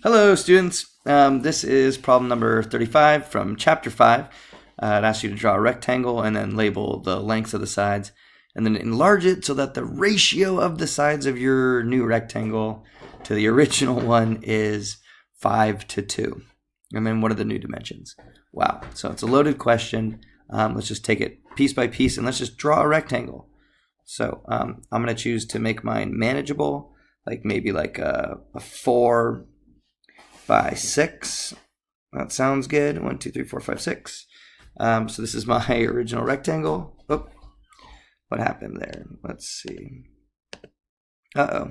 Hello, students. This is problem number 35 from chapter 5. It asks you to draw a rectangle and then label the lengths of the sides and then enlarge it so that the ratio of the sides of your new rectangle to the original one is 5:2. And then what are the new dimensions? Wow. So it's a loaded question. Let's just take it piece by piece and let's just draw a rectangle. So I'm going to choose to make mine manageable, like maybe like a 4 by 6. That sounds good. 1, 2, 3, 4, 5, 6. So this is my original rectangle. Oh, what happened there? Let's see. Uh-oh.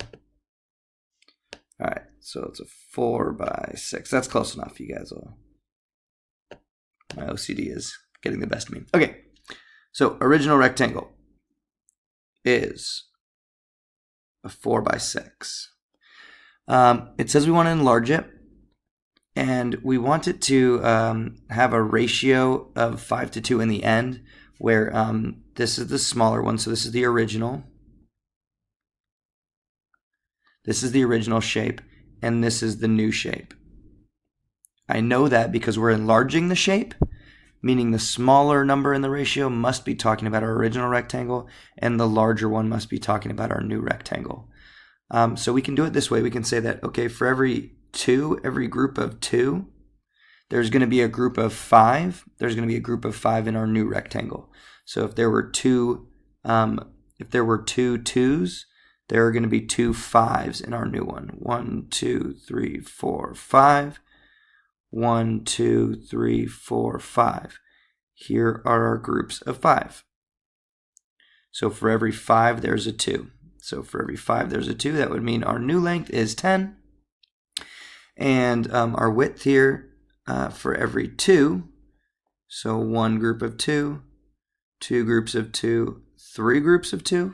All right, so it's a 4 by 6. That's close enough. You guys will. My OCD is getting the best of me. Okay, so original rectangle is a 4 by 6. It says we want to enlarge it. And we want it to have a ratio of 5:2 in the end, where this is the smaller one. So this is the original. This is the original shape, and this is the new shape. I know that because we're enlarging the shape, meaning the smaller number in the ratio must be talking about our original rectangle, and the larger one must be talking about our new rectangle. So we can do it this way. We can say that, okay, for every group of 2, there's going to be a group of 5. There's going to be a group of 5 in our new rectangle. So if there were two 2s, there are going to be 2 5s in our new one. 1, 2, 3, 4, 5. 1, 2, 3, 4, 5. Here are our groups of 5. So for every 5, there's a 2. So for every 5, there's a 2. That would mean our new length is 10. And our width here for every 2, so 1 group of 2, 2 groups of 2, 3 groups of 2.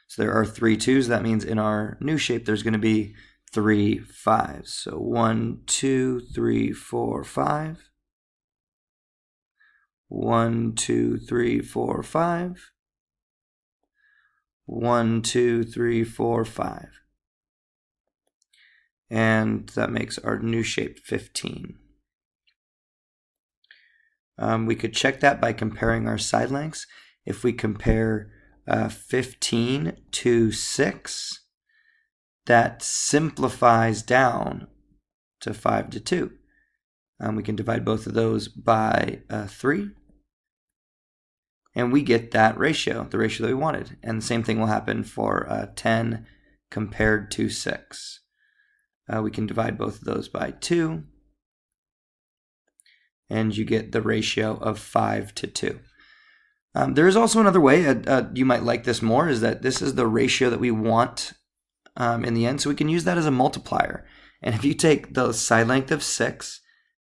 So there are 3 2s. That means in our new shape, there's going to be 3 5s. So 1, 2, 3, 4, 5. 1, 2, 3, 4, 5. 1, 2, 3, 4, 5. And that makes our new shape 15. We could check that by comparing our side lengths. If we compare 15 to 6, that simplifies down to 5:2. We can divide both of those by 3. And we get that ratio, the ratio that we wanted. And the same thing will happen for 10 compared to 6. We can divide both of those by 2, and you get the ratio of 5:2. There is also another way, you might like this more, is that this is the ratio that we want in the end, so we can use that as a multiplier. And if you take the side length of 6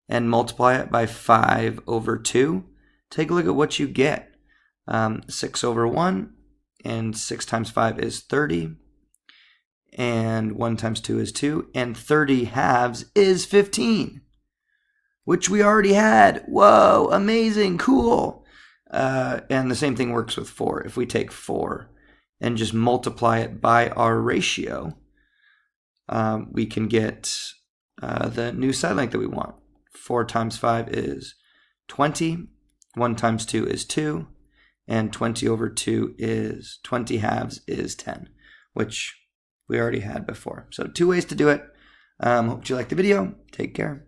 and multiply it by 5/2, take a look at what you get. 6/1, and 6 times 5 is 30. And 1 times 2 is 2, and 30 halves is 15, which we already had. Whoa, amazing, cool. And the same thing works with 4. If we take 4 and just multiply it by our ratio, we can get the new side length that we want. 4 times 5 is 20, 1 times 2 is 2, and 20/2 is 20 halves is 10, which we already had before. So 2 ways to do it. Hope you liked the video. Take care.